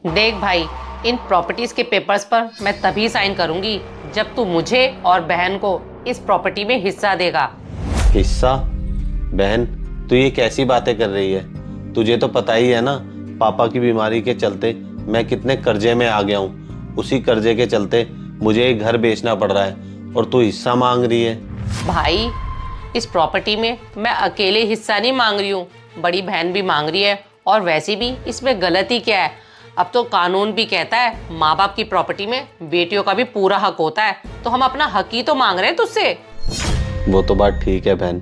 देख भाई, इन प्रॉपर्टीज के पेपर्स पर मैं तभी साइन करूंगी जब तू मुझे और बहन को इस प्रॉपर्टी में हिस्सा देगा। हिस्सा? बहन, तू ये कैसी बातें कर रही है? तुझे तो पता ही है ना, पापा की बीमारी के चलते मैं कितने कर्जे में आ गया हूँ। उसी कर्जे के चलते मुझे एक घर बेचना पड़ रहा है और तू हिस्सा मांग रही है। भाई, इस प्रॉपर्टी में मैं अकेले हिस्सा नहीं मांग रही हूँ, बड़ी बहन भी मांग रही है। और वैसे भी इसमें गलती क्या है? अब तो कानून भी कहता है माँ बाप की प्रॉपर्टी में बेटियों का भी पूरा हक होता है, तो हम अपना हक ही तो मांग रहे हैं तुझसे। वो तो बात ठीक है बहन,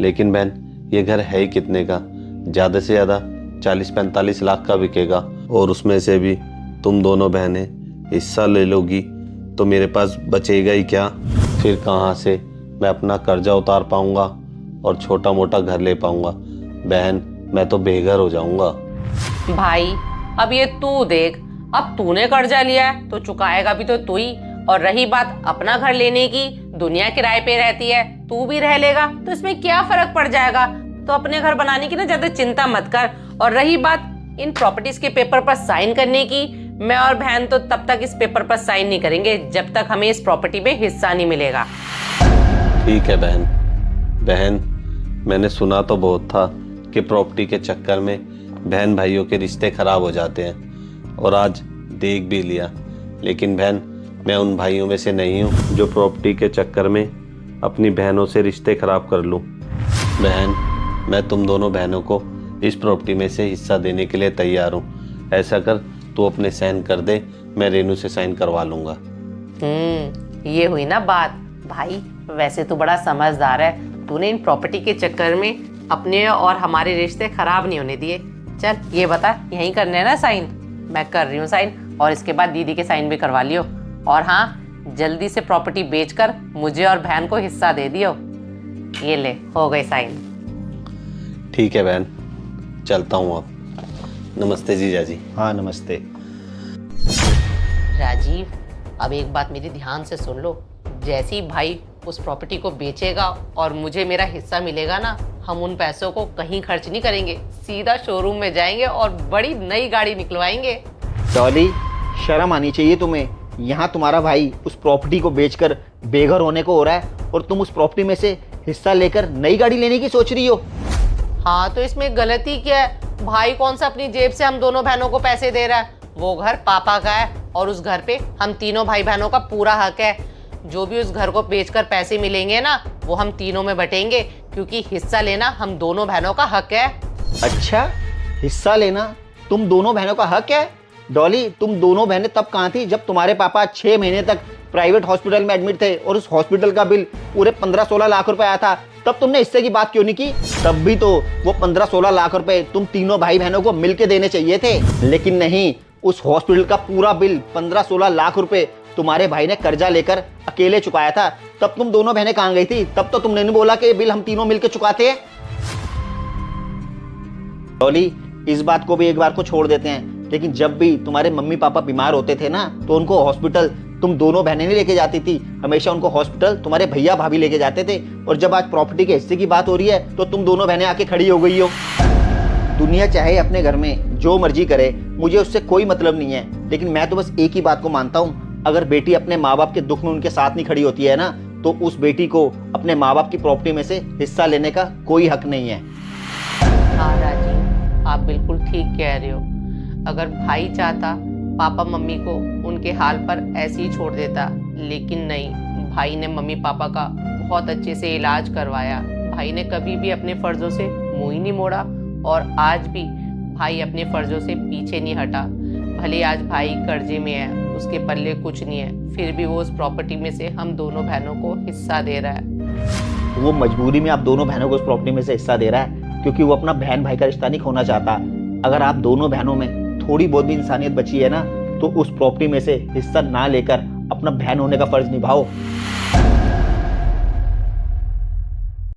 लेकिन बहन ये घर है ही कितने का? ज़्यादा से ज़्यादा 40-45 लाख का बिकेगा, और उसमें से भी तुम दोनों बहनें हिस्सा ले लोगी तो मेरे पास बचेगा ही क्या? फिर कहाँ से मैं अपना कर्जा उतार पाऊंगा और छोटा मोटा घर ले पाऊंगा? बहन, मैं तो बेघर हो जाऊंगा। भाई, अब ये तू देख, अब तूने कर्जा लिया है तो चुकाएगा भी तो तू ही। और रही बात अपना घर लेने की, दुनिया किराए पे रहती है, तू भी रह लेगा तो इसमें क्या फर्क पड़ जाएगा? तो अपने घर बनाने की ना ज्यादा चिंता मत कर। और रही बात इन प्रॉपर्टीज के पेपर पर साइन करने की, मैं और बहन तो तब तक इस पेपर पर साइन नहीं करेंगे जब तक हमें इस प्रॉपर्टी में हिस्सा नहीं मिलेगा। ठीक है बहन। बहन, मैंने सुना तो बहुत था कि प्रॉपर्टी के चक्कर में बहन भाइयों के रिश्ते खराब हो जाते हैं, और आज देख भी लिया। लेकिन बहन, मैं उन भाइयों में से नहीं हूँ जो प्रॉपर्टी के चक्कर में अपनी बहनों से रिश्ते खराब कर लूँ। बहन, मैं तुम दोनों बहनों को इस प्रॉपर्टी में से हिस्सा देने के लिए तैयार हूँ। ऐसा कर, तू अपने साइन कर दे, मैं रेनू से साइन करवा लूँगा। ये हुई ना बात। भाई, वैसे तो बड़ा समझदार है, तूने इन प्रॉपर्टी के चक्कर में अपने और हमारे रिश्ते खराब नहीं होने दिए। चल ये बता, यहीं करने है ना साइन? मैं कर रही हूँ साइन, और इसके बाद दीदी के साइन भी करवा लियो। और हाँ, जल्दी से प्रॉपर्टी बेचकर मुझे और बहन को हिस्सा दे दियो। ये ले, हो गए साइन। ठीक है बहन, चलता हूँ अब। नमस्ते जीजा जी। हाँ नमस्ते। राजीव, अब एक बात मेरी ध्यान से सुन लो। जैसे ही भाई उस प्रॉपर्टी को बेचेगा और मुझे मेरा हिस्सा मिलेगा ना, हम उन पैसों को कहीं खर्च नहीं करेंगे, सीधा शोरूम में जाएंगे और बड़ी नई गाड़ी निकलवाएंगे। डॉली, शर्म आनी चाहिए तुम्हें। यहाँ तुम्हारा भाई उस प्रॉपर्टी को बेचकर बेघर होने को हो रहा है और तुम उस प्रॉपर्टी में से हिस्सा लेकर नई गाड़ी लेने की सोच रही हो। हाँ, तो इसमें गलती क्या है? भाई कौन सा अपनी जेब से हम दोनों बहनों को पैसे दे रहा है? वो घर पापा का है और उस घर पे हम तीनों भाई बहनों का पूरा हक है। जो भी उस घर को बेचकर पैसे मिलेंगे ना, वो हम तीनों में बटेंगे, क्योंकि हिस्सा लेना हम दोनों बहनों का हक है। अच्छा, हिस्सा लेना तुम दोनों बहनों का हक है? डॉली, तुम दोनों बहनें तब कहाँ थी जब तुम्हारे पापा 6 महीने तक प्राइवेट हॉस्पिटल में एडमिट थे और उस हॉस्पिटल का बिल पूरे 15-16 लाख रुपए आया था? तब तुमने हिस्से की बात क्यों नहीं की? तब भी तो वो 15-16 लाख रुपए तुम तीनों भाई बहनों को मिलके देने चाहिए थे, लेकिन नहीं। उस हॉस्पिटल का पूरा बिल 15-16 लाख रुपए तुम्हारे भाई ने कर्जा लेकर अकेले चुकाया था। तब तुम दोनों बहनें कहाँ गई थी? तब तो तुमने नहीं बोला कि ये बिल हम तीनों मिलकर चुकाते हैं। डॉली, इस बात को भी एक बार को छोड़ देते हैं, लेकिन जब भी तुम्हारे मम्मी पापा बीमार होते थे ना, तो उनको हॉस्पिटल तुम दोनों बहनें नहीं लेके जाती थी, हमेशा उनको हॉस्पिटल तुम्हारे भैया भाभी लेके जाते थे। और जब आज प्रॉपर्टी के हिस्से की बात हो रही है तो तुम दोनों बहनें आके खड़ी हो गई हो। दुनिया चाहे अपने घर में जो मर्जी करे, मुझे उससे कोई मतलब नहीं है, लेकिन मैं तो बस एक ही बात को मानता हूँ, अगर बेटी अपने माँ बाप के दुख में उनके साथ नहीं खड़ी होती है ना, तो उस बेटी को अपने माँ बाप की प्रॉपर्टी में से हिस्सा लेने का कोई हक नहीं है। हाँ राजीव, आप बिल्कुल ठीक कह रहे हो। अगर भाई चाहता पापा मम्मी को उनके हाल पर ऐसे ही छोड़ देता, लेकिन नहीं, भाई ने मम्मी पापा का बहुत अच्छे से इलाज करवाया। भाई ने कभी भी अपने फर्जों से मुंह ही नहीं मोड़ा, और आज भी भाई अपने फर्जों से पीछे नहीं हटा। भले आज भाई कर्जे में है, उसके पल्ले कुछ नहीं है, फिर भी वो उस प्रॉपर्टी में से हम दोनों बहनों को हिस्सा दे रहा है। वो मजबूरी में आप दोनों बहनों को उस प्रॉपर्टी में से हिस्सा दे रहा है, क्योंकि वो अपना बहन भाई का रिश्ता नहीं खोना चाहता। अगर आप दोनों बहनों में थोड़ी बहुत भी इंसानियत बची है ना, तो उस प्रॉपर्टी में से हिस्सा ना लेकर अपना बहन होने का फर्ज निभाओ।